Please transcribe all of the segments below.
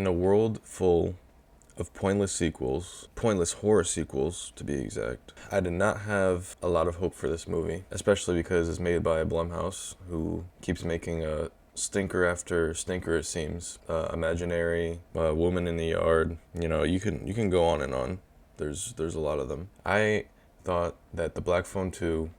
in a world full of pointless horror sequels to be exact, I did not have a lot of hope for this movie, especially because it's made by Blumhouse, who keeps making a stinker after stinker, it seems. Imaginary, Woman in the Yard, you can go on and on. There's a lot of them. I thought that The Black Phone 2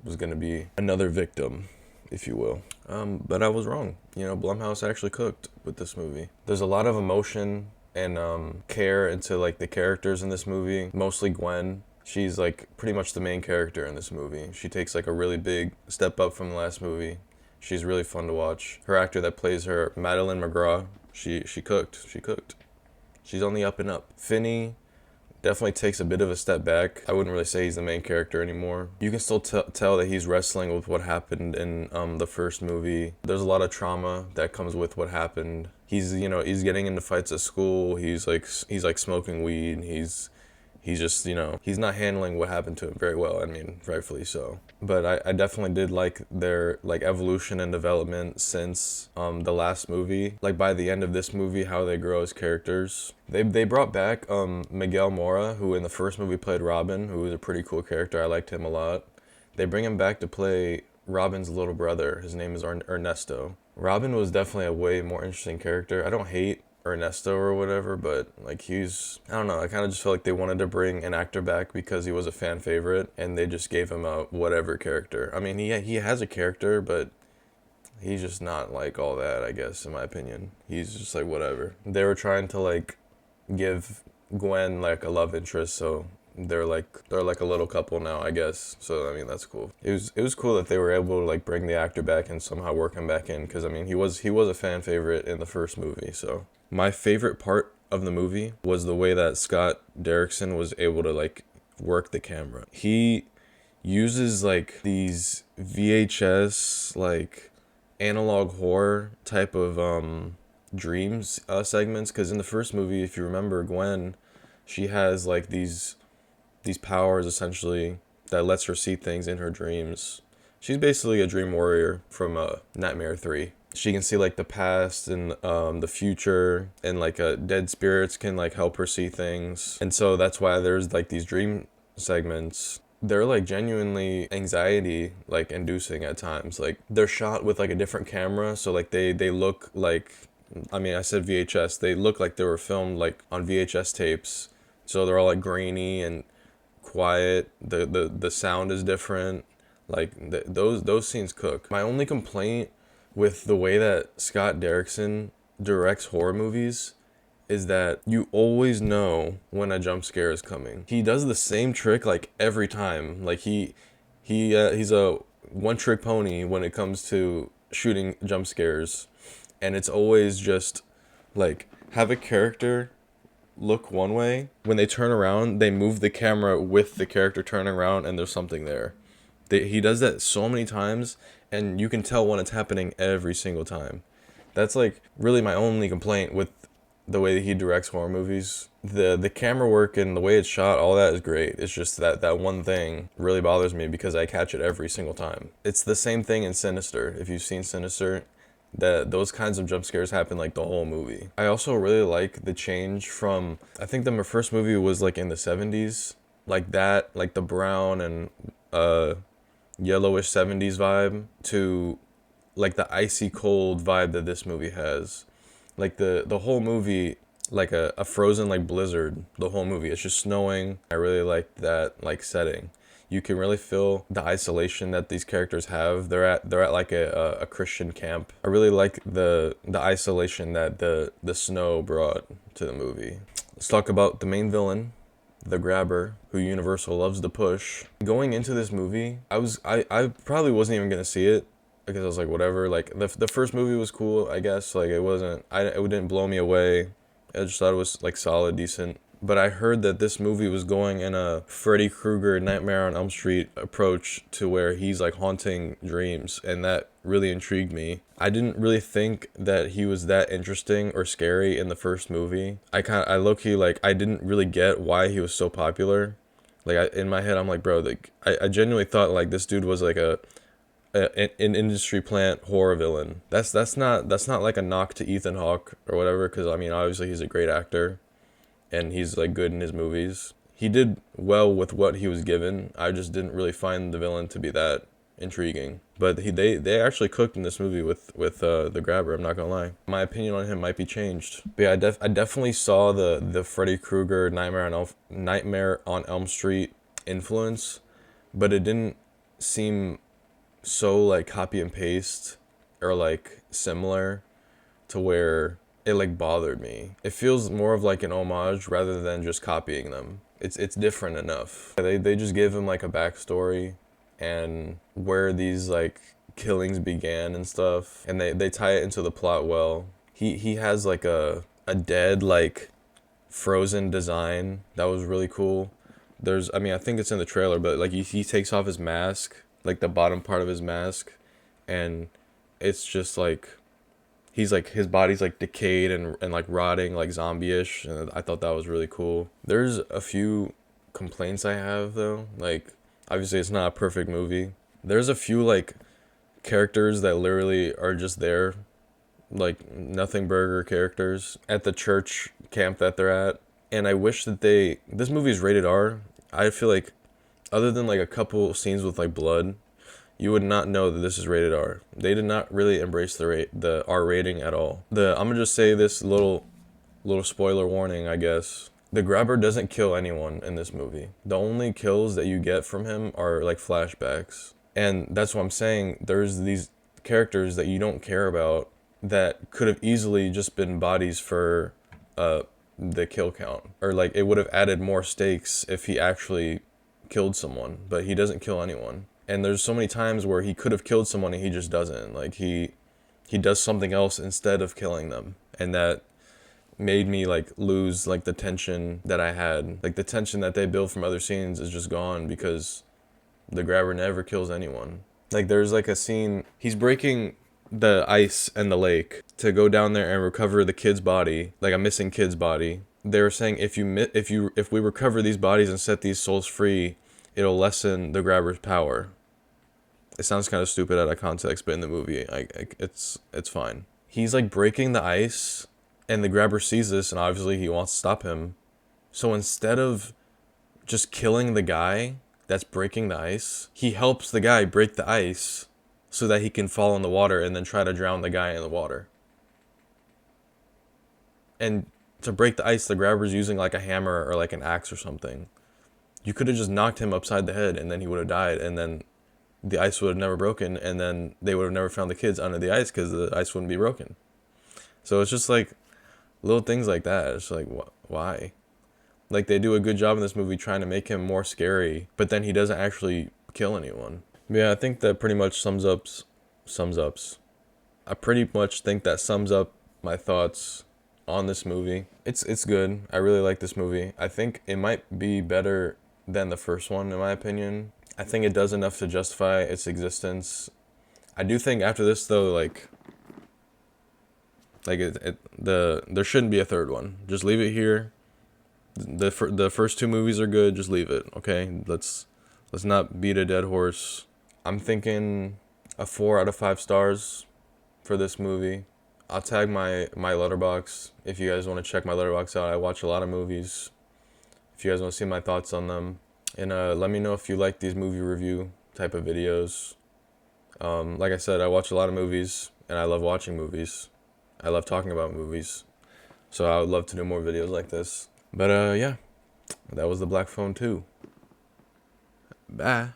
was going to be another victim, if you will. But I was wrong. Blumhouse actually cooked with this movie. There's a lot of emotion and care into like the characters in this movie. Mostly Gwen. She's like pretty much the main character in this movie. She takes like a really big step up from the last movie. She's really fun to watch. Her actor that plays her, Madeline McGraw, she cooked. She's on the up and up. Finney definitely takes a bit of a step back. I wouldn't really say he's the main character anymore. You can still tell that he's wrestling with what happened in the first movie. There's a lot of trauma that comes with what happened. He's getting into fights at school. He's like smoking weed. He's just, he's not handling what happened to him very well. I mean, rightfully so. But I definitely did like their like evolution and development since the last movie. Like by the end of this movie, how they grow as characters. They brought back Miguel Mora, who in the first movie played Robin, who was a pretty cool character. I liked him a lot. They bring him back to play Robin's little brother. His name is Ernesto. Robin was definitely a way more interesting character. I don't hate Ernesto or whatever, but like I don't know, I kind of just feel like they wanted to bring an actor back because he was a fan favorite, and they just gave him a whatever character. I mean, he has a character, but he's just not like all that, I guess, in my opinion. He's just like whatever. They were trying to like give Gwen like a love interest, so they're like a little couple now, I guess. So I mean, that's cool. It was cool that they were able to like bring the actor back and somehow work him back in, because I mean he was a fan favorite in the first movie. So my favorite part of the movie was the way that Scott Derrickson was able to like work the camera. He uses like these VHS like analog horror type of dreams segments, because in the first movie, if you remember, Gwen, she has like these powers essentially that lets her see things in her dreams. She's basically a dream warrior from Nightmare 3. She can see like the past and the future, and like dead spirits can like help her see things. And so that's why there's like these dream segments. They're like genuinely anxiety like inducing at times. Like they're shot with like a different camera, so like they look like, I mean, I said VHS, they look like they were filmed like on VHS tapes. So they're all like grainy and quiet. The sound is different. Like those scenes cook. My only complaint with the way that Scott Derrickson directs horror movies is that you always know when a jump scare is coming. He does the same trick like every time. Like he's a one-trick pony when it comes to shooting jump scares, and it's always just like have a character look one way. When they turn around, they move the camera with the character turning around, and there's something there. He does that so many times, and you can tell when it's happening every single time. That's like really my only complaint with the way that he directs horror movies. The camera work and the way it's shot, all that is great. It's just that one thing really bothers me because I catch it every single time. It's the same thing in Sinister. If you've seen Sinister, that those kinds of jump scares happen like the whole movie. I also really like the change from, I think the first movie was like in the 70s, like that, like the brown and yellowish 70s vibe, to like the icy cold vibe that this movie has. Like the whole movie, like a frozen like blizzard, the whole movie. It's just snowing. I really like that like setting. You can really feel the isolation that these characters have. They're at like a Christian camp. I really like the isolation that the snow brought to the movie. Let's talk about the main villain, the grabber, who Universal loves to push. Going into this movie, I probably wasn't even gonna see it, because I was like, whatever. Like the first movie was cool, I guess. Like it didn't blow me away. I just thought it was like solid, decent. But I heard that this movie was going in a Freddy Krueger Nightmare on Elm Street approach, to where he's like haunting dreams, and that really intrigued me. I didn't really think that he was that interesting or scary in the first movie. I low-key, like, I didn't really get why he was so popular. Like in my head, I'm like, bro, like I genuinely thought like this dude was like a an industry plant horror villain. That's not like a knock to Ethan Hawke or whatever, because I mean obviously he's a great actor and he's like good in his movies. He did well with what he was given. I just didn't really find the villain to be that intriguing. But they actually cooked in this movie with the Grabber. I'm not gonna lie. My opinion on him might be changed. But yeah, I definitely saw the Freddy Krueger Nightmare on Elm Street influence, but it didn't seem so like copy and paste or like similar to where it like bothered me. It feels more of like an homage rather than just copying them. It's different enough. They just give him like a backstory and where these like killings began and stuff, and they tie it into the plot well. He has like a dead like frozen design that was really cool. I mean I think it's in the trailer, but like he takes off his mask, like the bottom part of his mask, and it's just like he's like his body's like decayed and like rotting like zombie-ish, and I thought that was really cool. There's a few complaints I have though, like obviously it's not a perfect movie. There's a few like characters that literally are just there, like nothing burger characters at the church camp that they're at, and I wish that this movie is rated R. I feel like other than like a couple scenes with like blood, you would not know that this is rated R. They did not really embrace the R rating at all. I'm gonna just say this little spoiler warning, I guess. The Grabber doesn't kill anyone in this movie. The only kills that you get from him are like flashbacks. And that's what I'm saying. There's these characters that you don't care about that could have easily just been bodies for the kill count. Or like it would have added more stakes if he actually killed someone, but he doesn't kill anyone. And there's so many times where he could have killed someone and he just doesn't. Like he does something else instead of killing them. And that made me like lose like the tension that I had. Like the tension that they build from other scenes is just gone because the Grabber never kills anyone. Like there's like a scene, he's breaking the ice and the lake to go down there and recover the kid's body, like a missing kid's body. They were saying if we recover these bodies and set these souls free, it'll lessen the Grabber's power. It sounds kind of stupid out of context, but in the movie, it's fine. He's like breaking the ice, and the Grabber sees this, and obviously he wants to stop him. So instead of just killing the guy that's breaking the ice, he helps the guy break the ice so that he can fall in the water and then try to drown the guy in the water. And to break the ice, the Grabber's using like a hammer or like an axe or something. You could have just knocked him upside the head and then he would have died, and then the ice would have never broken, and then they would have never found the kids under the ice because the ice wouldn't be broken. So it's just like little things like that. It's like, why? Like they do a good job in this movie trying to make him more scary, but then he doesn't actually kill anyone. But yeah, I think that pretty much sums up. I pretty much think that sums up my thoughts on this movie. It's good. I really like this movie. I think it might be better than the first one, in my opinion. I think it does enough to justify its existence. I do think after this, though, there shouldn't be a third one. Just leave it here. The first two movies are good. Just leave it, okay? Let's not beat a dead horse. I'm thinking a 4 out of 5 stars for this movie. I'll tag my Letterboxd if you guys want to check my Letterboxd out. I watch a lot of movies. If you guys want to see my thoughts on them. And let me know if you like these movie review type of videos. Like I said, I watch a lot of movies, and I love watching movies. I love talking about movies. So I would love to do more videos like this. But yeah, that was the Black Phone 2. Bye.